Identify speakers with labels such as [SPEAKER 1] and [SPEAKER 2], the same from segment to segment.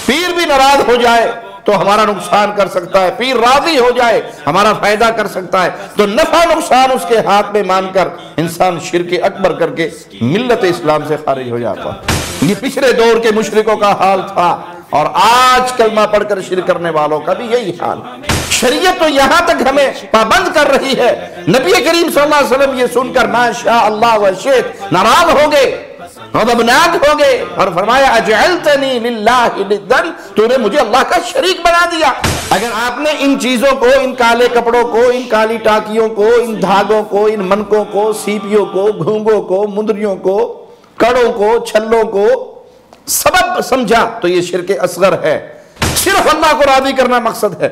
[SPEAKER 1] پیر بھی ناراض ہو جائے تو ہمارا نقصان کر سکتا ہے، پیر راضی ہو جائے ہمارا فائدہ کر سکتا ہے، تو نفع نقصان اس کے ہاتھ میں مان کر انسان شرک اکبر کر کے ملت اسلام سے خارج ہو جاتا۔ یہ پچھلے دور کے مشرکوں کا حال تھا، اور آج کلمہ پڑھ کر شرک کرنے والوں کا بھی یہی حال۔ شریعت تو یہاں تک ہمیں پابند کر رہی ہے، نبی کریم صلی اللہ علیہ وسلم یہ سن کر ما شاء اللہ و شئت ناراض ہو گئے، غضبناک ہو گئے، اور فرمایا اجعلتنی للہ ندا، تو نے مجھے اللہ کا شریک بنا دیا۔ اگر آپ نے ان چیزوں کو، ان کالے کپڑوں کو، ان کالی ٹاکیوں کو، ان دھاگوں کو، ان منکوں کو، سیپیوں کو، گھونگوں کو، مندریوں کو، کڑوں کو، چھلوں کو سبب سمجھا تو یہ شرک اصغر ہے۔ صرف اللہ کو راضی کرنا مقصد ہے۔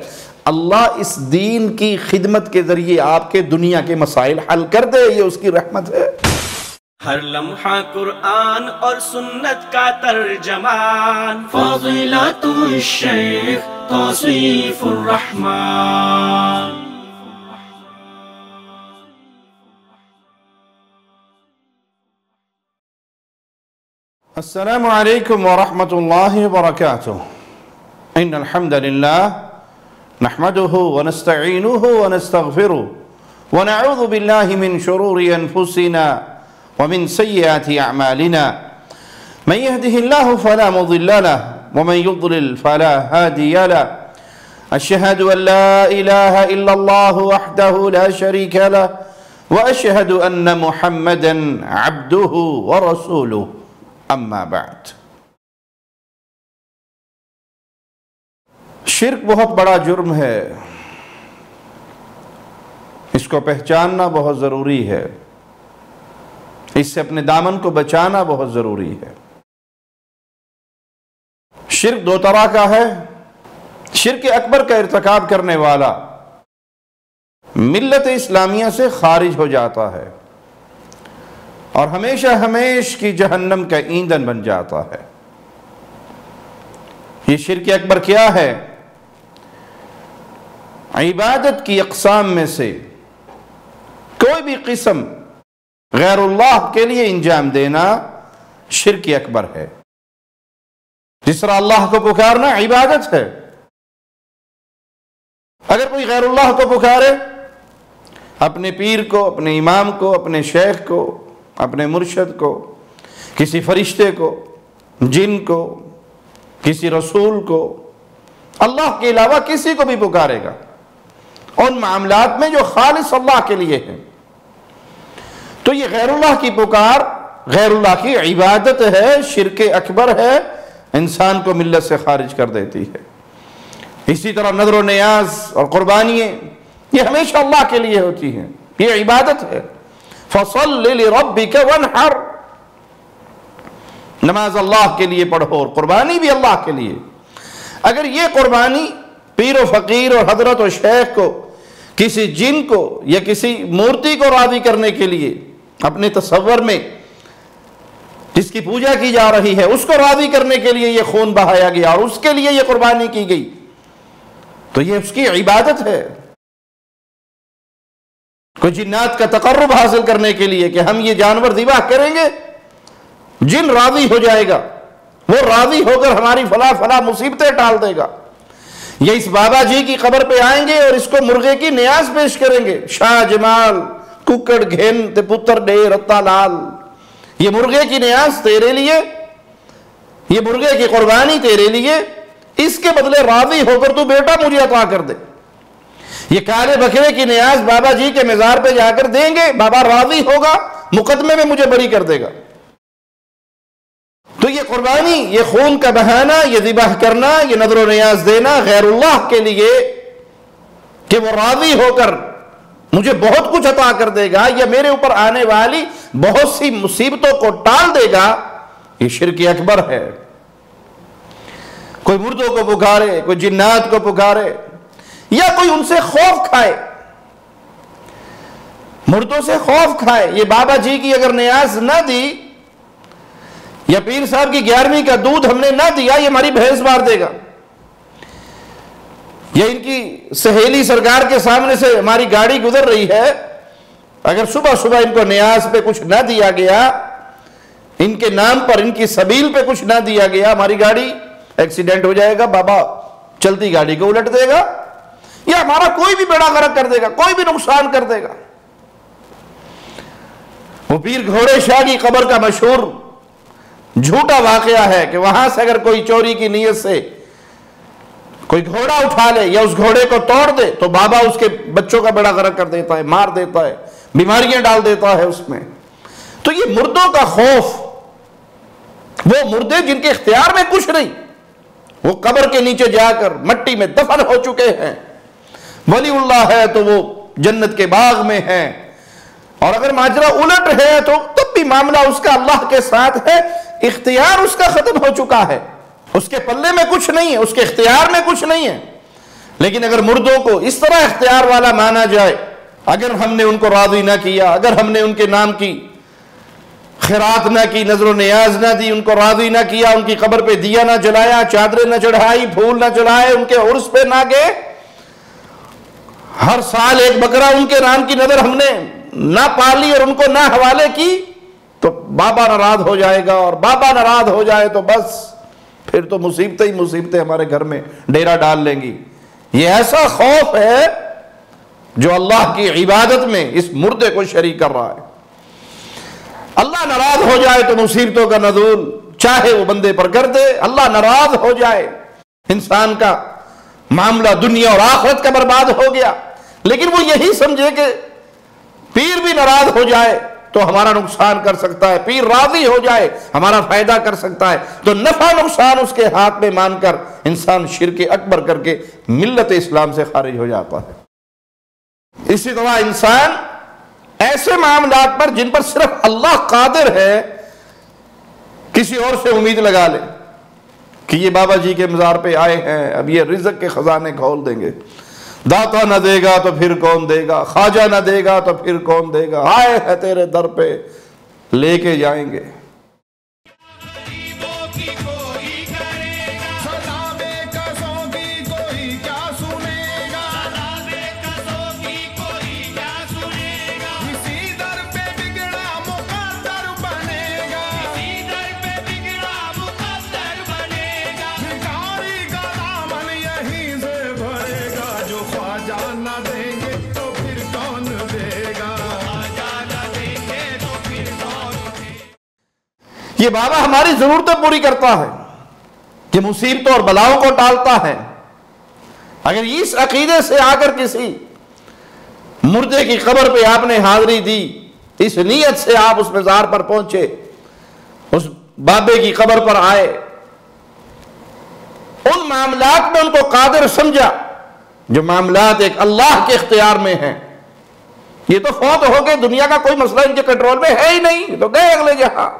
[SPEAKER 1] اللہ اس دین کی خدمت کے ذریعے آپ کے دنیا کے مسائل حل کر دے، یہ اس کی رحمت ہے۔
[SPEAKER 2] ہر لمحہ قرآن اور سنت کا ترجمان، فضیلت الشیخ توصیف الرحمن۔
[SPEAKER 1] السلام علیکم ورحمۃ اللہ وبرکاتہ۔ ان الحمد للہ نحمده ونستعینه ونستغفره ونعوذ باللہ من شرور انفسنا ومن سیئات اعمالنا، من يهده الله فلا مضل له ومن يضلل فلا هادي له، اشهد ان لا اله الا الله وحده لا شريك له واشهد ان محمدا عبده ورسوله، اما بعد۔ شرک بہت بڑا جرم ہے، اس کو پہچاننا بہت ضروری ہے، اس سے اپنے دامن کو بچانا بہت ضروری ہے۔ شرک دو طرح کا ہے۔ شرک اکبر کا ارتکاب کرنے والا ملت اسلامیہ سے خارج ہو جاتا ہے اور ہمیشہ ہمیش کی جہنم کا ایندھن بن جاتا ہے۔ یہ شرک اکبر کیا ہے؟ عبادت کی اقسام میں سے کوئی بھی قسم غیر اللہ کے لیے انجام دینا شرک اکبر ہے۔ جس طرح اللہ کو پکارنا عبادت ہے۔ اگر کوئی غیر اللہ کو پکارے، اپنے پیر کو، اپنے امام کو، اپنے شیخ کو، اپنے مرشد کو، کسی فرشتے کو، جن کو، کسی رسول کو، اللہ کے علاوہ کسی کو بھی پکارے گا ان معاملات میں جو خالص اللہ کے لیے ہیں، تو یہ غیر اللہ کی پکار، غیر اللہ کی عبادت ہے، شرک اکبر ہے، انسان کو ملت سے خارج کر دیتی ہے۔ اسی طرح نذر و نیاز اور قربانیاں یہ ہمیشہ اللہ کے لیے ہوتی ہیں، یہ عبادت ہے۔ فَصَلِّ لِرَبِّكَ وَانْحَرْ، نماز اللہ کے لیے پڑھو اور قربانی بھی اللہ کے لیے۔ اگر یہ قربانی پیر و فقیر اور حضرت و شیخ کو، کسی جن کو یا کسی مورتی کو راضی کرنے کے لیے اپنے تصور میں جس کی پوجا کی جا رہی ہے اس کو راضی کرنے کے لیے یہ خون بہایا گیا اور اس کے لیے یہ قربانی کی گئی، تو یہ اس کی عبادت ہے۔ کوئی جنات کا تقرب حاصل کرنے کے لیے کہ ہم یہ جانور ذبح کریں گے، جن راضی ہو جائے گا، وہ راضی ہو کر ہماری فلاں فلاں مصیبتیں ٹال دے گا، یا اس بابا جی کی قبر پہ آئیں گے اور اس کو مرغے کی نیاز پیش کریں گے، شاہ جمال ککڑ گھن تے پتر ڈے رتا لال، یہ مرغے کی نیاز تیرے لیے، یہ مرغے کی قربانی تیرے لیے، اس کے بدلے راضی ہو کر تو بیٹا مجھے عطا کر دے۔ یہ کالے بکرے کی نیاز بابا جی کے مزار پہ جا کر دیں گے، بابا راضی ہوگا، مقدمے میں مجھے بری کر دے گا۔ تو یہ قربانی، یہ خون کا بہانا، یہ ذبح کرنا، یہ نذر و نیاز دینا غیر اللہ کے لیے کہ وہ راضی ہو کر مجھے بہت کچھ عطا کر دے گا یا میرے اوپر آنے والی بہت سی مصیبتوں کو ٹال دے گا، یہ شرک اکبر ہے۔ کوئی مردوں کو پکارے، کوئی جنات کو پکارے، یا کوئی ان سے خوف کھائے، مردوں سے خوف کھائے۔ یہ بابا جی کی اگر نیاز نہ دی یا پیر صاحب کی 11ویں کا دودھ ہم نے نہ دیا، یہ ہماری بھینس مار دے گا، یا ان کی سہیلی سرکار کے سامنے سے ہماری گاڑی گزر رہی ہے، اگر صبح صبح ان کو نیاز پہ کچھ نہ دیا گیا، ان کے نام پر، ان کی سبیل پہ کچھ نہ دیا گیا، ہماری گاڑی ایکسیڈنٹ ہو جائے گا، بابا چلتی گاڑی کو الٹ دے گا، یا ہمارا کوئی بھی بیڑا غرق کر دے گا، کوئی بھی نقصان کر دے گا۔ وہ پیر گھوڑے شاہ کی قبر کا مشہور جھوٹا واقعہ ہے کہ وہاں سے اگر کوئی چوری کی نیت سے کوئی گھوڑا اٹھا لے یا اس گھوڑے کو توڑ دے تو بابا اس کے بچوں کا بیڑا غرق کر دیتا ہے، مار دیتا ہے، بیماریاں ڈال دیتا ہے اس میں۔ تو یہ مردوں کا خوف، وہ مردے جن کے اختیار میں کچھ نہیں، وہ قبر کے نیچے جا کر مٹی میں دفن ہو چکے ہیں، ولی اللہ ہے تو وہ جنت کے باغ میں ہیں، اور اگر ماجرا الٹ ہے تو تب بھی معاملہ اس کا اللہ کے ساتھ ہے، اختیار اس کا ختم ہو چکا ہے، اس کے پلے میں کچھ نہیں ہے، اس کے اختیار میں کچھ نہیں ہے۔ لیکن اگر مردوں کو اس طرح اختیار والا مانا جائے، اگر ہم نے ان کو راضی نہ کیا، اگر ہم نے ان کے نام کی خیرات نہ کی، نظر و نیاز نہ دی، ان کو راضی نہ کیا، ان کی قبر پہ دیا نہ جلایا، چادریں نہ چڑھائی، پھول نہ چڑھائے، ان کے عرس پہ نہ گئے، ہر سال ایک بکرا ان کے نام کی نظر ہم نے نہ پالی اور ان کو نہ حوالے کی، تو بابا ناراض ہو جائے گا، اور بابا ناراض ہو جائے تو بس پھر تو مصیبتیں ہی مصیبتیں ہمارے گھر میں ڈیرا ڈال لیں گی۔ یہ ایسا خوف ہے جو اللہ کی عبادت میں اس مردے کو شریک کر رہا ہے۔ اللہ ناراض ہو جائے تو مصیبتوں کا نزول چاہے وہ بندے پر کر دے، اللہ ناراض ہو جائے انسان کا معاملہ دنیا اور آخرت کا برباد ہو گیا۔ لیکن وہ یہی سمجھے کہ پیر بھی ناراض ہو جائے تو ہمارا نقصان کر سکتا ہے، پیر راضی ہو جائے ہمارا فائدہ کر سکتا ہے، تو نفع نقصان اس کے ہاتھ میں مان کر انسان شرک اکبر کر کے ملت اسلام سے خارج ہو جاتا ہے۔ اسی طرح انسان ایسے معاملات پر جن پر صرف اللہ قادر ہے کسی اور سے امید لگا لے کہ یہ بابا جی کے مزار پہ آئے ہیں، اب یہ رزق کے خزانے کھول دیں گے، داتا نہ دے گا تو پھر کون دے گا، خواجہ نہ دے گا تو پھر کون دے گا، آئے ہیں تیرے در پہ لے کے جائیں گے۔ یہ بابا ہماری ضرورتیں پوری کرتا ہے، یہ مصیبتوں اور بلاؤں کو ٹالتا ہے۔ اگر اس عقیدے سے آ کر کسی مردے کی قبر پہ آپ نے حاضری دی، اس نیت سے آپ اس مزار پر پہنچے، اس بابے کی قبر پر آئے، ان معاملات میں ان کو قادر سمجھا جو معاملات ایک اللہ کے اختیار میں ہیں، یہ تو فوت ہو گئے، دنیا کا کوئی مسئلہ ان کے کنٹرول میں ہے ہی نہیں، تو گئے اگلے جہاں۔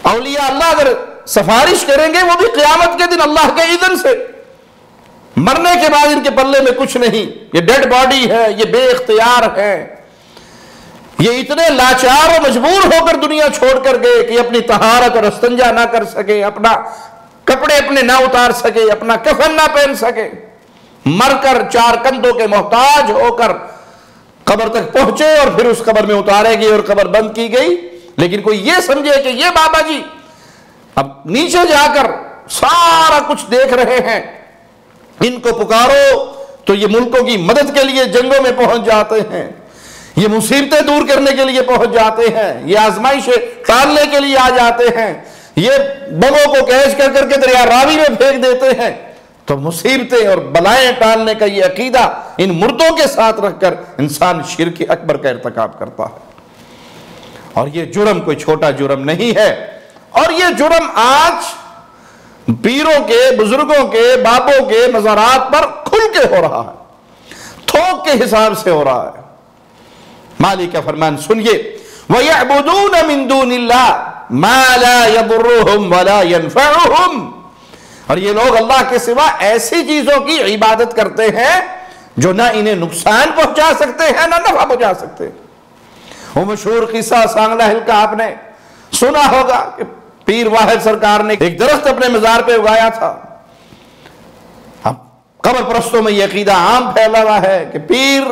[SPEAKER 1] اولیاء اللہ اگر سفارش کریں گے وہ بھی قیامت کے دن اللہ کے اذن سے، مرنے کے بعد ان کے پلے میں کچھ نہیں، یہ ڈیڈ باڈی ہے، یہ بے اختیار ہے، یہ اتنے لاچار و مجبور ہو کر دنیا چھوڑ کر گئے کہ اپنی طہارت اور استنجا نہ کر سکے، اپنا کپڑے اپنے نہ اتار سکے، اپنا کفن نہ پہن سکے، مر کر چار کندھوں کے محتاج ہو کر قبر تک پہنچے اور پھر اس قبر میں اتارے گئے اور قبر بند کی گئی۔ لیکن کوئی یہ سمجھے کہ یہ بابا جی اب نیچے جا کر سارا کچھ دیکھ رہے ہیں، ان کو پکارو تو یہ ملکوں کی مدد کے لیے جنگوں میں پہنچ جاتے ہیں، یہ مصیبتیں دور کرنے کے لیے پہنچ جاتے ہیں، یہ آزمائشیں ٹالنے کے لیے آ جاتے ہیں، یہ بموں کو کیچ کر کر کے دریا راوی میں پھینک دیتے ہیں۔ تو مصیبتیں اور بلائیں ٹالنے کا یہ عقیدہ ان مردوں کے ساتھ رکھ کر انسان شرک اکبر کا ارتکاب کرتا ہے، اور یہ جرم کوئی چھوٹا جرم نہیں ہے، اور یہ جرم آج پیروں کے، بزرگوں کے، بابوں کے مزارات پر کھل کے ہو رہا ہے، تھوک کے حساب سے ہو رہا ہے۔ مالک کا فرمان سنیے، وَيَعْبُدُونَ مِن دُونِ اللَّهِ مَا لَا يَضُرُّهُمْ وَلَا يَنْفَعُهُمْ، اور یہ لوگ اللہ کے سوا ایسی چیزوں کی عبادت کرتے ہیں جو نہ انہیں نقصان پہنچا سکتے ہیں نہ نفع پہنچا سکتے ہیں۔ وہ مشہور قصہ سانگلہ ہل کا آپ نے سنا ہوگا کہ پیر واحد سرکار نے ایک درخت اپنے مزار پہ اگایا تھا۔ اب قبر پرستوں میں یہ عقیدہ عام پھیلا ہوا ہے کہ پیر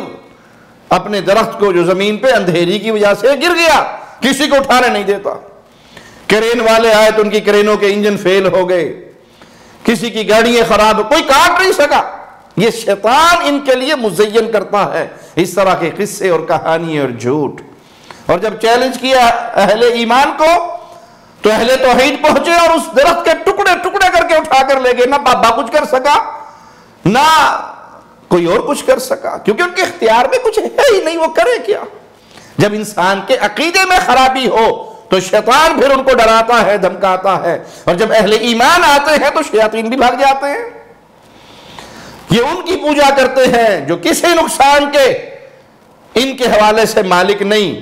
[SPEAKER 1] اپنے درخت کو جو زمین پہ اندھیری کی وجہ سے گر گیا، کسی کو اٹھانے نہیں دیتا، کرین والے آئے تو ان کی کرینوں کے انجن فیل ہو گئے، کسی کی گاڑیاں خراب، کوئی کاٹ نہیں سکا۔ یہ شیطان ان کے لیے مزین کرتا ہے اس طرح کے قصے اور کہانی اور جھوٹ۔ اور جب چیلنج کیا اہل ایمان کو تو اہل توحید پہنچے اور اس درخت کے ٹکڑے ٹکڑے کر کے اٹھا کر لے گئے، نہ بابا کچھ کر سکا نہ کوئی اور کچھ کر سکا، کیونکہ ان کے اختیار میں کچھ ہے ہی نہیں، وہ کرے کیا؟ جب انسان کے عقیدے میں خرابی ہو تو شیطان پھر ان کو ڈراتا ہے، دھمکاتا ہے، اور جب اہل ایمان آتے ہیں تو شیاطین بھی بھاگ جاتے ہیں۔ یہ ان کی پوجا کرتے ہیں جو کسی نقصان کے ان کے حوالے سے مالک نہیں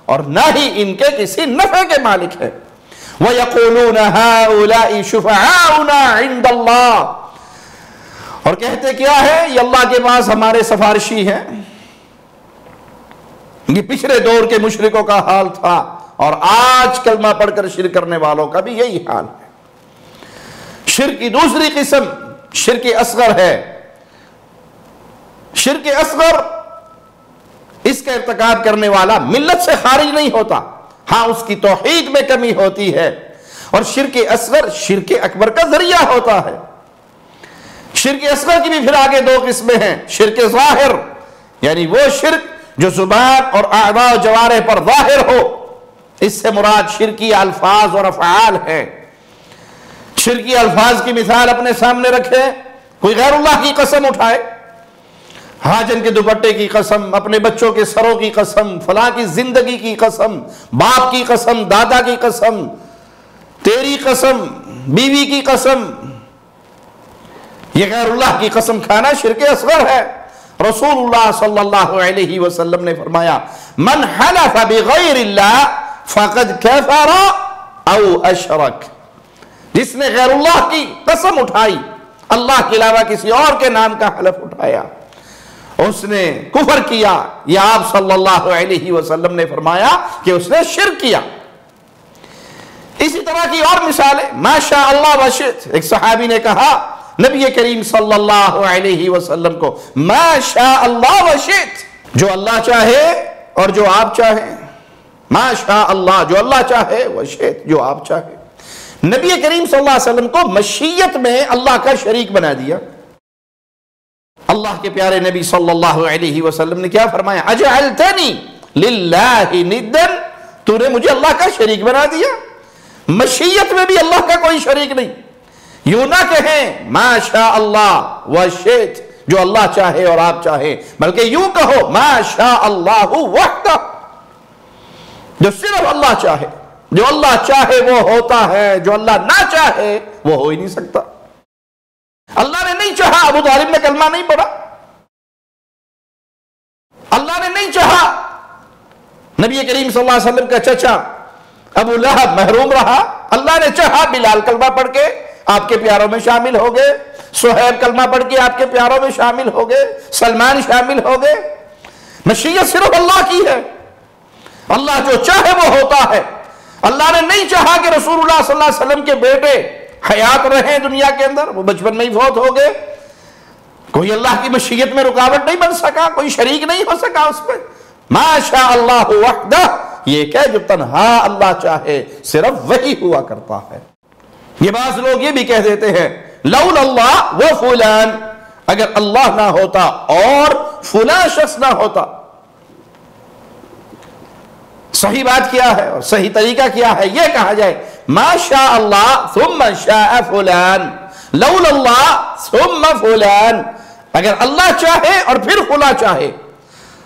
[SPEAKER 1] اور نہ ہی ان کے کسی نفع کے مالک ہے۔ وَيَقُولُونَ هَؤُلَاءِ شُفَعَاؤُنَا عِندَ اللَّهِ، اور کہتے کیا ہے؟ یہ اللہ کے پاس ہمارے سفارشی ہیں۔ یہ پچھلے دور کے مشرکوں کا حال تھا اور آج کلمہ پڑھ کر شرک کرنے والوں کا بھی یہی حال ہے۔ شرک کی دوسری قسم شرک اصغر ہے۔ شرک اصغر، اس کا ارتکاب کرنے والا ملت سے خارج نہیں ہوتا، ہاں اس کی توحید میں کمی ہوتی ہے، اور شرک اصغر شرک اکبر کا ذریعہ ہوتا ہے۔ شرک اصغر کی بھی پھر آگے دو قسمیں ہیں۔ شرک ظاہر، یعنی وہ شرک جو زبان اور اعضاء و جوارح پر ظاہر ہو، اس سے مراد شرکی الفاظ اور افعال ہیں۔ شرکی الفاظ کی مثال اپنے سامنے رکھیں، کوئی غیر اللہ کی قسم اٹھائے، حاجن کے دوپٹے کی قسم، اپنے بچوں کے سروں کی قسم، فلاں کی زندگی کی قسم، باپ کی قسم، دادا کی قسم، تیری قسم، بیوی کی قسم، یہ غیر اللہ کی قسم کھانا شرک اصغر ہے۔ رسول اللہ صلی اللہ علیہ وسلم نے فرمایا من حلف بغیر اللہ فقد کفر او اشرک، جس نے غیر اللہ کی قسم اٹھائی، اللہ کے علاوہ کسی اور کے نام کا حلف اٹھایا، اس نے کفر کیا۔ یا آپ صلی اللہ علیہ وسلم نے فرمایا کہ اس نے شرک کیا۔ اسی طرح کی اور مثالیں، ما شاء اللہ و شئت، ایک صحابی نے کہا نبی کریم صلی اللہ علیہ وسلم کو ما شاء اللہ و شئت، جو اللہ چاہے اور جو آپ چاہیں، ما شاء اللہ جو اللہ چاہے، و شئت جو آپ چاہے۔ نبی کریم صلی اللہ علیہ وسلم کو مشیت میں اللہ کا شریک بنا دیا۔ اللہ کے پیارے نبی صلی اللہ علیہ وسلم نے کیا فرمایا؟ اجعلتنی للہ ندا، تو نے مجھے اللہ کا شریک بنا دیا۔ مشیت میں بھی اللہ کا کوئی شریک نہیں۔ یوں نہ کہیں ما شاء اللہ و شئت، جو اللہ چاہے اور آپ چاہیں، بلکہ یوں کہو ما شاء اللہ وحدہ، جو صرف اللہ چاہے۔ جو اللہ چاہے وہ ہوتا ہے، جو اللہ نہ چاہے وہ ہو ہی نہیں سکتا۔ اللہ نے نہیں چاہا ابو طالب نے کلمہ نہیں پڑھا، اللہ نے نہیں چاہا نبی کریم صلی اللہ علیہ وسلم کا چچا ابو لہب محروم رہا، اللہ نے چاہا بلال کلمہ پڑھ کے آپ کے پیاروں میں شامل ہو گئے، صہیب کلمہ پڑھ کے آپ کے پیاروں میں شامل ہو گئے، سلمان شامل ہو گئے۔ مشیت صرف اللہ کی ہے، اللہ جو چاہے وہ ہوتا ہے۔ اللہ نے نہیں چاہا کہ رسول اللہ صلی اللہ علیہ وسلم کے بیٹے حیات رہیں دنیا کے اندر، وہ بچپن میں ہی فوت ہو گئے، کوئی اللہ کی مشیت میں رکاوٹ نہیں بن سکا، کوئی شریک نہیں ہو سکا اس میں۔ ما شاء اللہ وحدہ، یہ کہ جو تنہا اللہ چاہے صرف وہی ہوا کرتا ہے۔ یہ بعض لوگ یہ بھی کہہ دیتے ہیں لولا اللہ و فلان، اگر اللہ نہ ہوتا اور فلاں شخص نہ ہوتا۔ صحیح بات کیا ہے اور صحیح طریقہ کیا ہے؟ یہ کہا جائے ما شاء اللہ ثم شاء فلان، لولا اللہ ثم فلان، اگر اللہ چاہے اور پھر فلاں چاہے،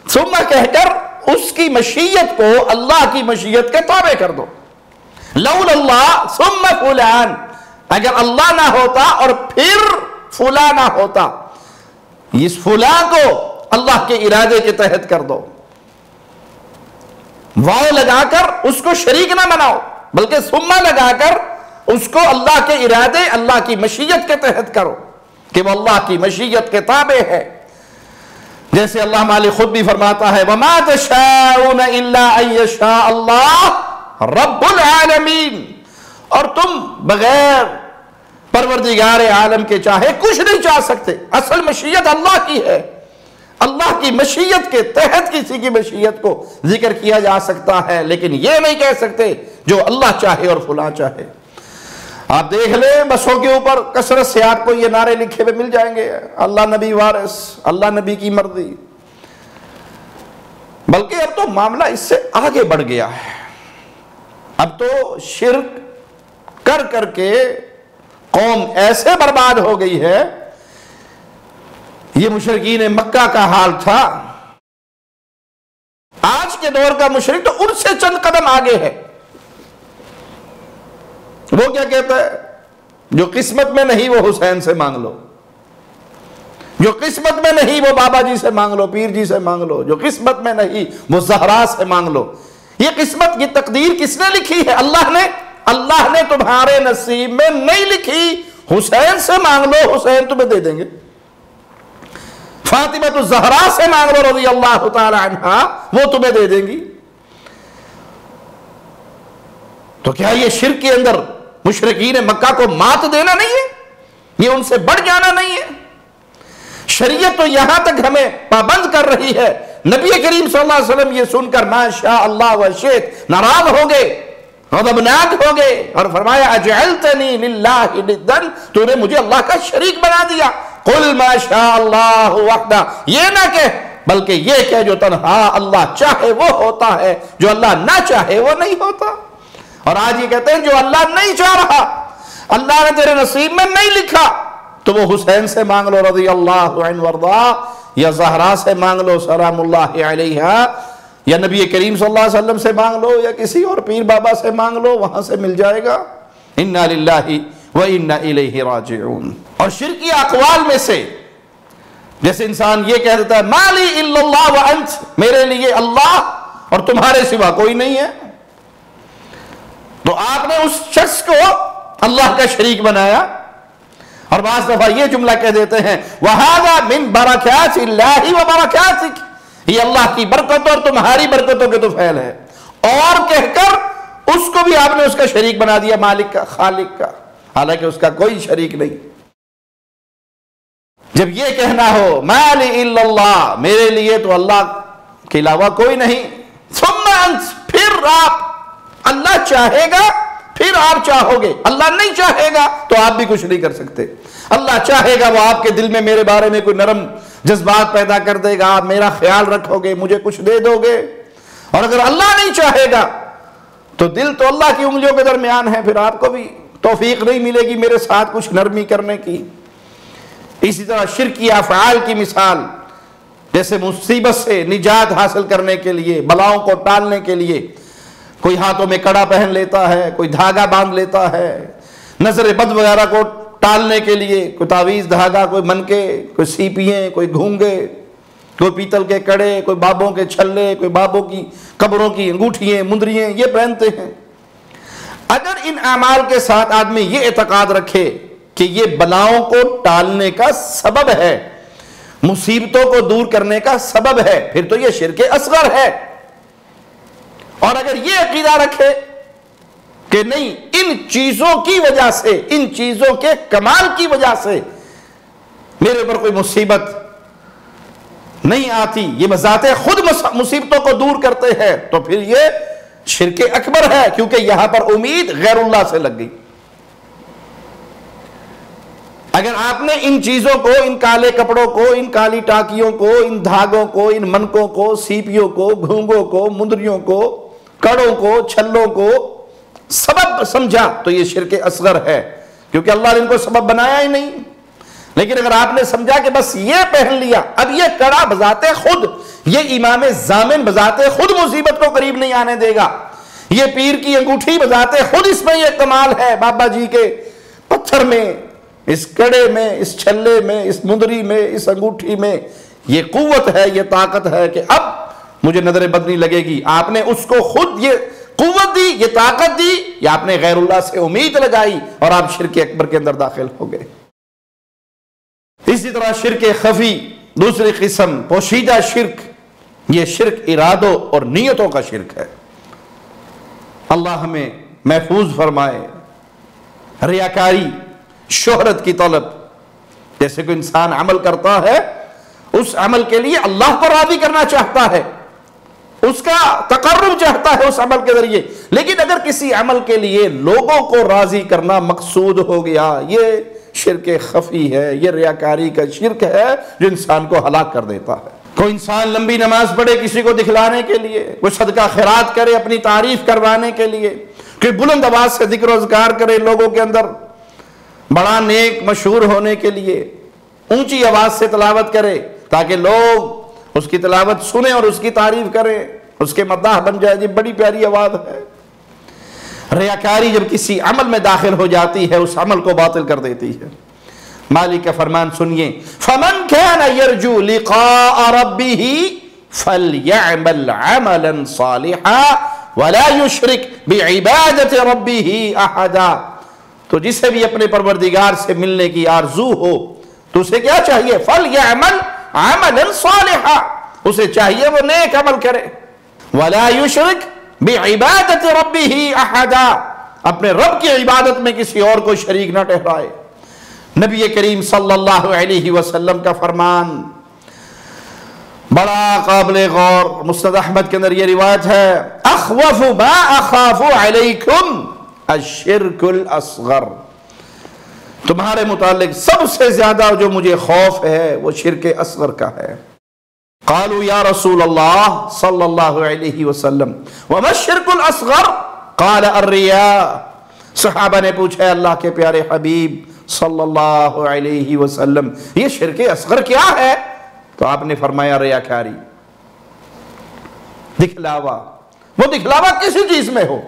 [SPEAKER 1] ثم کہہ کر اس کی مشیت کو اللہ کی مشیت کے تابع کر دو۔ لولا اللہ ثم فلان، اگر اللہ نہ ہوتا اور پھر فلاں نہ ہوتا، اس فلاں کو اللہ کے ارادے کے تحت کر دو، واو لگا کر اس کو شریک نہ بناؤ، بلکہ ثم لگا کر اس کو اللہ کے ارادے، اللہ کی مشیت کے تحت کرو کہ وہ اللہ کی مشیت کے تابع ہے۔ جیسے اللہ مالک خود بھی فرماتا ہے وَمَا تَشَاءُونَ إِلَّا أَن يَشَاءَ اللَّهُ رَبُّ الْعَالَمِينَ، اور تم بغیر پروردگار عالم کے چاہے کچھ نہیں چاہ سکتے۔ اصل مشیت اللہ کی ہے، اللہ کی مشیت کے تحت کسی کی مشیت کو ذکر کیا جا سکتا ہے، لیکن یہ نہیں کہہ سکتے جو اللہ چاہے اور فلاں چاہے. آپ دیکھ لیں بسوں کے اوپر کثرت سے آپ کو یہ نعرے لکھے ہوئے مل جائیں گے, اللہ نبی وارث, اللہ نبی کی مرضی. بلکہ اب تو معاملہ اس سے آگے بڑھ گیا ہے. اب تو شرک کر کر کے قوم ایسے برباد ہو گئی ہے. یہ مشرکین مکہ کا حال تھا. آج کے دور کا مشرک تو ان سے چند قدم آگے ہے. وہ کیا کہتا ہے, جو قسمت میں نہیں وہ حسین سے مانگ لو, جو قسمت میں نہیں وہ بابا جی سے مانگ لو, پیر جی سے مانگ لو, جو قسمت میں نہیں وہ زہرا سے مانگ لو. یہ قسمت کی تقدیر کس نے لکھی ہے؟ اللہ نے. اللہ نے تمہارے نصیب میں نہیں لکھی. حسین سے مانگ لو, حسین تمہیں دے دیں گے. فاطمہ الزہرا سے مانگ لو رضی اللہ تعالی عنہا, وہ تمہیں دے دیں گی. تو کیا یہ شرک کے اندر مشرکین مکہ کو مات دینا نہیں ہے؟ یہ ان سے بڑھ جانا نہیں ہے؟ شریعت تو یہاں تک ہمیں پابند کر رہی ہے. نبی کریم صلی اللہ علیہ وسلم یہ سن کر ما شاء اللہ و شئت ناراض ہو گئے, غضبناک ہو گئے, اور فرمایا اجعلتنی للہ ندا, تو نے مجھے اللہ کا شریک بنا دیا. قل ما شاء اللہ وحدہ, یہ نہ کہہ بلکہ یہ کہہ جو تنہا اللہ چاہے وہ ہوتا ہے, جو اللہ نہ چاہے وہ نہیں ہوتا. اور آج یہ کہتے ہیں جو اللہ نہیں چاہ رہا, اللہ نے تیرے نصیب میں نہیں لکھا, تو وہ حسین سے مانگ لو رضی اللہ عنہ وارضا, یا زہرا سے مانگ لو سلام اللہ علیہا, یا نبی کریم صلی اللہ علیہ وسلم سے مانگ لو, یا کسی اور پیر بابا سے مانگ لو, وہاں سے مل جائے گا. انا للہ و انا الیہ راجعون. اور شرکی اقوال میں سے جیسے انسان یہ کہہ دیتا ہے ما لی الا اللہ وانت, میرے لیے اللہ اور تمہارے سوا کوئی نہیں ہے, تو آپ نے اس شخص کو اللہ کا شریک بنایا. اور بعض دفعہ یہ جملہ کہہ دیتے ہیں وَهَذَا مِن بَرَكَاتِ اللَّهِ وَبَرَكَاتِكِ, یہ اللہ کی برکتوں اور تمہاری برکتوں کے تو فعل ہے. اور کہہ کر اس کو بھی آپ نے اس کا شریک بنا دیا, مالک کا, خالق کا, حالانکہ اس کا کوئی شریک نہیں. جب یہ کہنا ہو مَا لِي إِلَّا اللَّهِ, میرے لیے تو اللہ کے علاوہ کوئی نہیں, ثُمَّ أَنْتَ, پھر آپ, اللہ چاہے گا پھر آپ چاہو گے, اللہ نہیں چاہے گا تو آپ بھی کچھ نہیں کر سکتے. اللہ چاہے گا وہ آپ کے دل میں میرے بارے میں کوئی نرم جذبات پیدا کر دے گا, آپ میرا خیال رکھو گے, مجھے کچھ دے دو گے. اور اگر اللہ نہیں چاہے گا تو دل تو اللہ کی انگلیوں کے درمیان ہے, پھر آپ کو بھی توفیق نہیں ملے گی میرے ساتھ کچھ نرمی کرنے کی. اسی طرح شرکی افعال کی مثال, جیسے مصیبت سے نجات حاصل کرنے کے لیے, بلاؤں کو ٹالنے کے لیے کوئی ہاتھوں میں کڑا پہن لیتا ہے, کوئی دھاگا باندھ لیتا ہے, نظر بد وغیرہ کو ٹالنے کے لیے کوئی تعویذ دھاگا, کوئی منکے, کوئی سیپییں, کوئی گھونگے, کوئی پیتل کے کڑے, کوئی بابوں کے چھلے, کوئی بابوں کی قبروں کی انگوٹھیاں, مندریاں, یہ پہنتے ہیں. اگر ان اعمال کے ساتھ آدمی یہ اعتقاد رکھے کہ یہ بلاؤں کو ٹالنے کا سبب ہے, مصیبتوں کو دور کرنے کا سبب ہے, پھر تو یہ شرک اصغر ہے. اور اگر یہ عقیدہ رکھے کہ نہیں, ان چیزوں کی وجہ سے, ان چیزوں کے کمال کی وجہ سے میرے اوپر کوئی مصیبت نہیں آتی, یہ بذات خود مصیبتوں کو دور کرتے ہیں, تو پھر یہ شرک اکبر ہے, کیونکہ یہاں پر امید غیر اللہ سے لگ گئی. اگر آپ نے ان چیزوں کو, ان کالے کپڑوں کو, ان کالی ٹاکیوں کو, ان دھاگوں کو, ان منکوں کو, سیپیوں کو, گھونگوں کو, مندریوں کو, کڑوں کو, چھلوں کو سبب سمجھا تو یہ شرک اصغر ہے, کیونکہ اللہ نے ان کو سبب بنایا ہی نہیں. لیکن اگر آپ نے سمجھا کہ بس یہ پہن لیا, اب یہ کڑا بذات خود, یہ امام ضامن بذات خود مصیبت کو قریب نہیں آنے دے گا, یہ پیر کی انگوٹھی بذات خود اس میں یہ کمال ہے, بابا جی کے پتھر میں, اس کڑے میں, اس چھلے میں, اس مندری میں, اس انگوٹھی میں یہ قوت ہے, یہ طاقت ہے کہ اب مجھے نظر بد نہیں لگے گی. آپ نے اس کو خود یہ قوت دی, یہ طاقت دی, یا آپ نے غیر اللہ سے امید لگائی اور آپ شرک اکبر کے اندر داخل ہو گئے. اسی طرح شرک خفی, دوسری قسم پوشیدہ شرک, یہ شرک ارادوں اور نیتوں کا شرک ہے. اللہ ہمیں محفوظ فرمائے. ریاکاری, شہرت کی طلب, جیسے کوئی انسان عمل کرتا ہے, اس عمل کے لیے اللہ کو راضی کرنا چاہتا ہے, اس کا تقرب چاہتا ہے اس عمل کے ذریعے. لیکن اگر کسی عمل کے لیے لوگوں کو راضی کرنا مقصود ہو گیا، یہ شرک خفی ہے، یہ ریاکاری کا شرک ہے جو انسان کو ہلاک کر دیتا ہے. کوئی انسان لمبی نماز پڑھے کسی کو دکھلانے کے لیے، کوئی صدقہ خیرات کرے اپنی تعریف کروانے کے لیے، کوئی بلند آواز سے ذکر و اذکار کرے لوگوں کے اندر بڑا نیک مشہور ہونے کے لیے، اونچی آواز سے تلاوت کرے تاکہ لوگ اس کی تلاوت سنیں اور اس کی تعریف کریں، اس کے مداح بن جائے، یہ بڑی پیاری آواز ہے. ریاکاری جب کسی عمل میں داخل ہو جاتی ہے اس عمل کو باطل کر دیتی ہے. مالک کا فرمان سنیے، فَمَنْ كَانَ يَرْجُو لِقَاءَ رَبِّهِ فَلْيَعْمَلْ عَمَلًا صَالِحًا وَلَا يُشْرِكْ بِعِبَادَةِ رَبِّهِ أَحَدًا. تو جسے بھی اپنے پروردگار سے ملنے کی آرزو ہو تو اسے کیا چاہیے؟ فَلْيَعْمَلْ عَمَلًا صَالِحًا، اسے چاہیے وہ نیک عمل کرے. وَلَا يُشْرِكْ بِعِبَادَةِ رَبِّهِ أَحَدًا، اپنے رب کی عبادت میں کسی اور کو شریک نہ ٹھہرائے. نبی کریم صلی اللہ علیہ وسلم کا فرمان بڑا قابل غور، مسند احمد کے اندر یہ روایت ہے، اخوف ما اخاف علیکم الشرک الاصغر، تمہارے متعلق سب سے زیادہ جو مجھے خوف ہے وہ شرک اصغر کا ہے. قالوا یا رسول اللہ صلی اللہ علیہ وسلم وما الشرک الاصغر؟ قال الرياء. صحابہ نے پوچھا اللہ کے پیارے حبیب صلی اللہ علیہ وسلم یہ شرک اصغر کیا ہے؟ تو آپ نے فرمایا ریاکاری، دکھلاوا. وہ دکھلاوا کسی چیز میں ہو،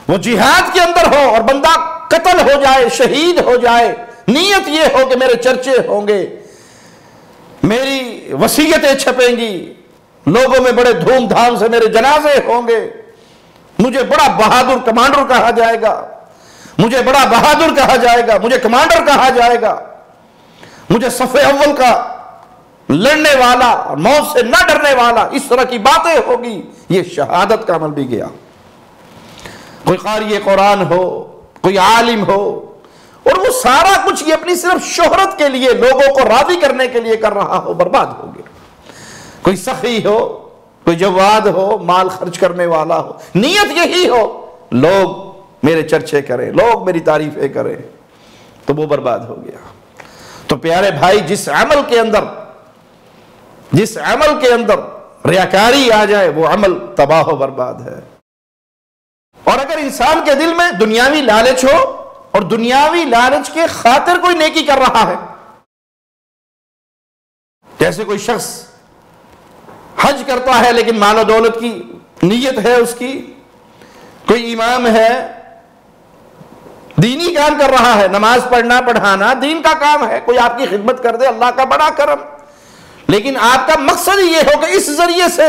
[SPEAKER 1] وہ جہاد کے اندر ہو اور بندہ قتل ہو جائے، شہید ہو جائے، نیت یہ ہو کہ میرے چرچے ہوں گے، میری وصیتیں چھپیں گی، لوگوں میں بڑے دھوم دھام سے میرے جنازے ہوں گے، مجھے بڑا بہادر کمانڈر کہا جائے گا، مجھے بڑا بہادر کہا جائے گا، مجھے کمانڈر کہا جائے گا، مجھے صف اول کا لڑنے والا، موت سے نہ ڈرنے والا، اس طرح کی باتیں ہوگی، یہ شہادت کا عمل بھی گیا. کوئی قاری قرآن ہو، کوئی عالم ہو، اور وہ سارا کچھ یہ اپنی صرف شہرت کے لیے، لوگوں کو راضی کرنے کے لیے کر رہا ہو، برباد ہو گیا. کوئی سخی ہو، کوئی جواد ہو، مال خرچ کرنے والا ہو، نیت یہی ہو لوگ میرے چرچے کریں، لوگ میری تعریفیں کریں، تو وہ برباد ہو گیا. تو پیارے بھائی، جس عمل کے اندر ریاکاری آ جائے وہ عمل تباہ و برباد ہے. اور اگر انسان کے دل میں دنیاوی لالچ ہو اور دنیاوی لالچ کے خاطر کوئی نیکی کر رہا ہے، جیسے کوئی شخص حج کرتا ہے لیکن مال و دولت کی نیت ہے اس کی، کوئی امام ہے دینی کام کر رہا ہے، نماز پڑھنا پڑھانا دین کا کام ہے، کوئی آپ کی خدمت کر دے، اللہ کا بڑا کرم، لیکن آپ کا مقصد یہ ہو کہ اس ذریعے سے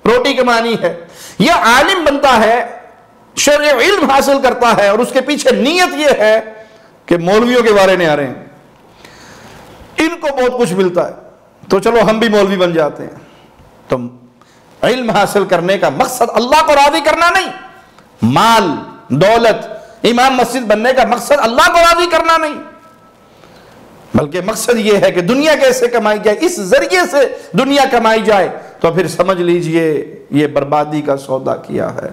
[SPEAKER 1] روٹی کمانی ہے. یہ عالم بنتا ہے، شرعی علم حاصل کرتا ہے، اور اس کے پیچھے نیت یہ ہے کہ مولویوں کے بارے میں آ رہے ہیں، ان کو بہت کچھ ملتا ہے تو چلو ہم بھی مولوی بن جاتے ہیں. تو علم حاصل کرنے کا مقصد اللہ کو راضی کرنا نہیں، مال دولت، امام مسجد بننے کا مقصد اللہ کو راضی کرنا نہیں، بلکہ مقصد یہ ہے کہ دنیا کیسے کمائی جائے، اس ذریعے سے دنیا کمائی جائے. تو پھر سمجھ لیجئے یہ بربادی کا سودا کیا ہے،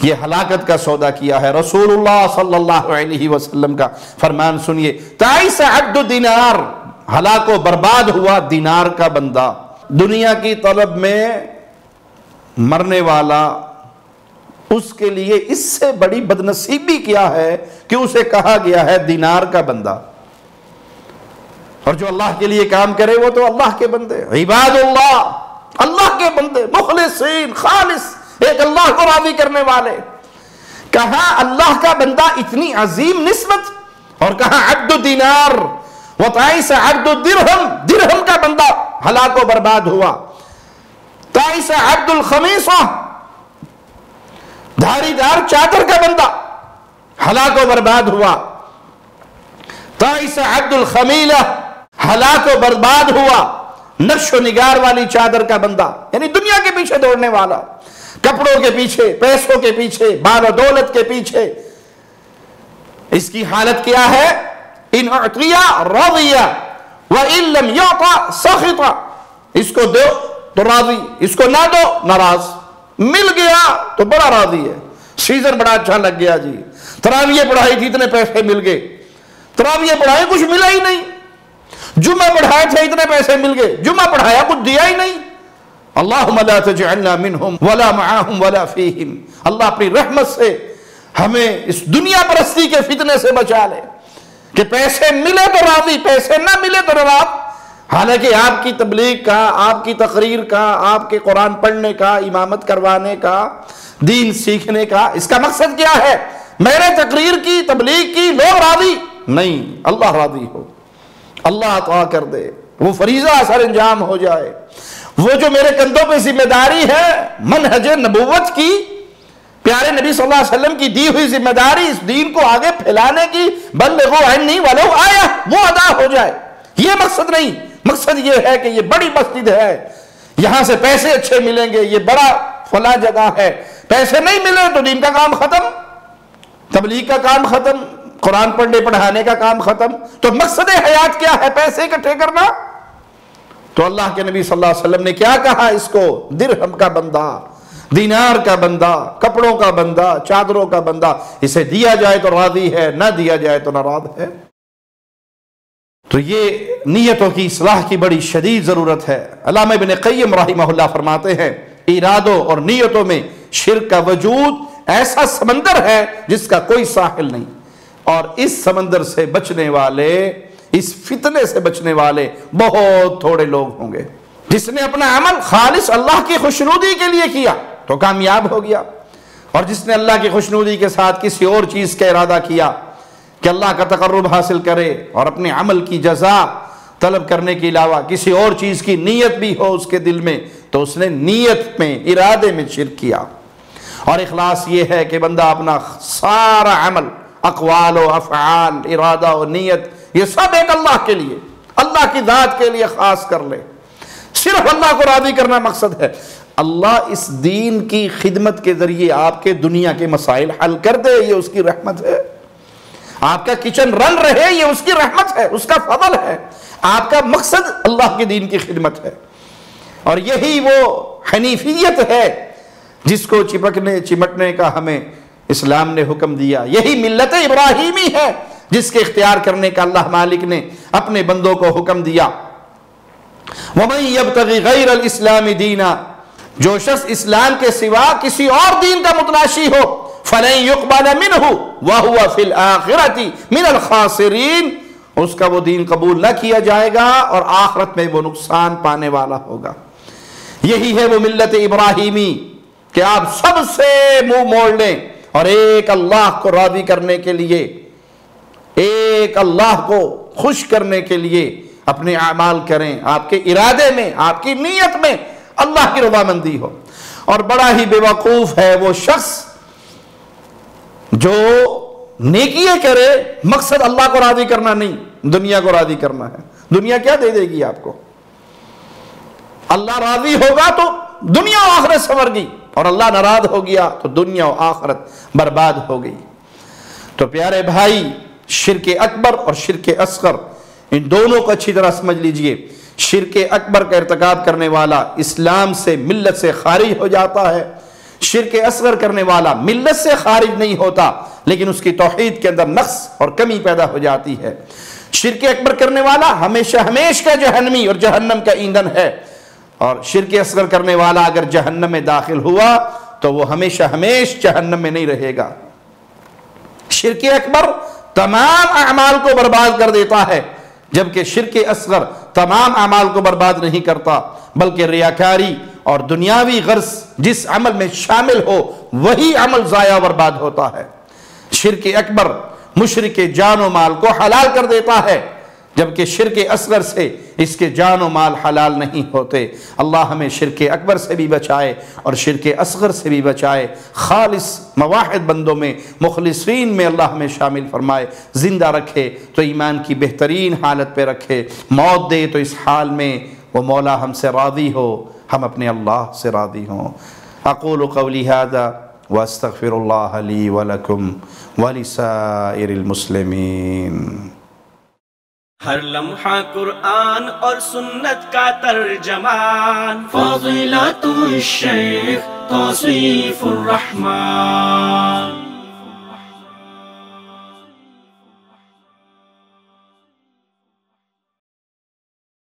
[SPEAKER 1] یہ ہلاکت کا سودا کیا ہے. رسول اللہ صلی اللہ علیہ وسلم کا فرمان سنیے، تعیس عبد دینار، ہلاک و برباد ہوا دینار کا بندہ. دنیا کی طلب میں مرنے والا، اس کے لیے اس سے بڑی بدنصیبی کیا ہے کہ اسے کہا گیا ہے دینار کا بندہ. اور جو اللہ کے لیے کام کرے وہ تو اللہ کے بندے، عباد اللہ، اللہ کے بندے، مخلصین، خالص، ایک اللہ کو راضی کرنے والے. کہا اللہ کا بندہ اتنی عظیم نسبت، اور کہا عبد دینار، وتعیس عبد درہم، درہم کا بندہ ہلاک و برباد ہوا. تعیس عبد الخمیصہ، دھاری دار چادر کا بندہ ہلاک و برباد ہوا. تعیس عبد الخمیلہ، ہلاک و برباد ہوا نقش و نگار والی چادر کا بندہ، یعنی دنیا کے پیچھے دوڑنے والا، کپڑوں کے پیچھے، پیسوں کے پیچھے، مال و دولت کے پیچھے. اس کی حالت کیا ہے؟ ان اعطیا رضیا وان لم یعطا سخطا، اس کو دو تو راضی، اس کو نہ دو ناراض. مل گیا تو بڑا راضی ہے، سیزن بڑا اچھا لگ گیا جی، تراویح پڑھائی تھی اتنے پیسے مل گئے، تراویح پڑھائی کچھ ملا ہی نہیں، جمعہ پڑھائے تھے اتنے پیسے مل گئے، جمعہ پڑھایا کچھ دیا ہی نہیں۔ اللہم لا تجعلنا منہم ولا معاہم ولا فیہم، اللہ اپنی رحمت سے ہمیں اس دنیا پرستی کے فتنے سے بچا لے کہ پیسے ملے تو راضی، پیسے نہ ملے تو ناراض۔ حالانکہ آپ کی تبلیغ کا، آپ کی تقریر کا، آپ کے قرآن پڑھنے کا، امامت کروانے کا، دین سیکھنے کا، اس کا مقصد کیا ہے؟ میں نے تقریر کی، تبلیغ کی، لوگ راضی نہیں، اللہ راضی ہو، اللہ عطا کر دے، وہ فریضہ سر انجام ہو جائے، وہ جو میرے کندھوں پہ ذمہ داری ہے منہج نبوت کی، پیارے نبی صلی اللہ علیہ وسلم کی دی ہوئی ذمہ داری، اس دین کو آگے پھیلانے کی، بلغوا عنی ولو آیہ، وہ ادا ہو جائے۔ یہ مقصد نہیں، مقصد یہ ہے کہ یہ بڑی مسجد ہے، یہاں سے پیسے اچھے ملیں گے، یہ بڑا فلاں جگہ ہے، پیسے نہیں ملے تو دین کا کام ختم، تبلیغ کا کام ختم، قرآن پڑھنے پڑھانے کا کام ختم۔ تو مقصد حیات کیا ہے؟ پیسے اکٹھے کرنا۔ تو اللہ کے نبی صلی اللہ علیہ وسلم نے کیا کہا اس کو؟ درہم کا بندہ، دینار کا بندہ، کپڑوں کا بندہ، چادروں کا بندہ، اسے دیا جائے تو راضی ہے، نہ دیا جائے تو ناراض ہے۔ تو یہ نیتوں کی اصلاح کی بڑی شدید ضرورت ہے۔ علامہ ابن قیم رحمہ اللہ فرماتے ہیں ارادوں اور نیتوں میں شرک کا وجود ایسا سمندر ہے جس کا کوئی ساحل نہیں، اور اس سمندر سے بچنے والے، اس فتنے سے بچنے والے بہت تھوڑے لوگ ہوں گے۔ جس نے اپنا عمل خالص اللہ کی خوشنودی کے لیے کیا تو کامیاب ہو گیا، اور جس نے اللہ کی خوشنودی کے ساتھ کسی اور چیز کا ارادہ کیا کہ اللہ کا تقرب حاصل کرے اور اپنے عمل کی جزا طلب کرنے کے علاوہ کسی اور چیز کی نیت بھی ہو اس کے دل میں، تو اس نے نیت میں، ارادے میں شرک کیا۔ اور اخلاص یہ ہے کہ بندہ اپنا سارا عمل، اقوال و افعال، ارادہ و نیت، یہ سب ایک اللہ کے لیے، اللہ کی ذات کے لیے خاص کر لے، صرف اللہ کو راضی کرنا مقصد ہے۔ اللہ اس دین کی خدمت کے ذریعے آپ کے دنیا کے مسائل حل کر دے، یہ اس کی رحمت ہے۔ آپ کا کچن رن رہے، یہ اس کی رحمت ہے، اس کا فضل ہے۔ آپ کا مقصد اللہ کے دین کی خدمت ہے، اور یہی وہ حنیفیت ہے جس کو چمٹنے کا ہمیں اسلام نے حکم دیا۔ یہی ملت ابراہیمی ہے جس کے اختیار کرنے کا اللہ مالک نے اپنے بندوں کو حکم دیا۔ وَمَن يَبْتَغِ غَيْرَ الْإِسْلَامِ دِينًا، جو شخص اسلام کے سوا کسی اور دین کا متلاشی ہو، فَلَن يُقْبَلَ مِنْهُ وَهُوَ فِي الْآخِرَةِ مِنَ الْخَاسِرِينَ، اس کا وہ دین قبول نہ کیا جائے گا اور آخرت میں وہ نقصان پانے والا ہوگا۔ یہی ہے وہ ملت ابراہیمی کہ آپ سب سے منہ موڑ لیں اور ایک اللہ کو راضی کرنے کے لیے، ایک اللہ کو خوش کرنے کے لیے اپنے اعمال کریں، آپ کے ارادے میں، آپ کی نیت میں اللہ کی رضامندی ہو۔ اور بڑا ہی بے وقوف ہے وہ شخص جو نیکیے کرے، مقصد اللہ کو راضی کرنا نہیں، دنیا کو راضی کرنا ہے۔ دنیا کیا دے دے گی آپ کو؟ اللہ راضی ہوگا تو دنیا و آخرت سنور گئی، اور اللہ ناراض ہو گیا تو دنیا و آخرت برباد ہو گئی۔ تو پیارے بھائی، شرک اکبر اور شرک اصغر، ان دونوں کو اچھی طرح سمجھ لیجئے۔ شرک اکبر کا ارتکاب کرنے والا اسلام سے، ملت سے خارج ہو جاتا ہے۔ شرک اصغر کرنے والا ملت سے خارج نہیں ہوتا، لیکن اس کی توحید کے اندر نقص اور کمی پیدا ہو جاتی ہے۔ شرک اکبر کرنے والا ہمیشہ ہمیشہ جہنمی اور جہنم کا ایندھن ہے، اور شرک اصغر کرنے والا اگر جہنم میں داخل ہوا تو وہ ہمیشہ ہمیشہ جہنم میں نہیں رہے گا۔ شرک اکبر تمام اعمال کو برباد کر دیتا ہے، جبکہ شرک اصغر تمام اعمال کو برباد نہیں کرتا، بلکہ ریاکاری اور دنیاوی غرض جس عمل میں شامل ہو وہی عمل ضائع برباد ہوتا ہے۔ شرک اکبر مشرک جان و مال کو حلال کر دیتا ہے، جبکہ شرک اصغر سے اس کے جان و مال حلال نہیں ہوتے۔ اللہ ہمیں شرک اکبر سے بھی بچائے اور شرک اصغر سے بھی بچائے۔ خالص موحد بندوں میں، مخلصین میں اللہ ہمیں شامل فرمائے، زندہ رکھے تو ایمان کی بہترین حالت پہ رکھے، موت دے تو اس حال میں وہ مولا ہم سے راضی ہو، ہم اپنے اللہ سے راضی ہوں۔ اقول قولی ھذا واستغفر اللہ لی ولکم ولسائر المسلمین۔
[SPEAKER 2] ہر لمحہ قرآن اور سنت کا ترجمان، فضیلت الشیخ توصیف الرحمن.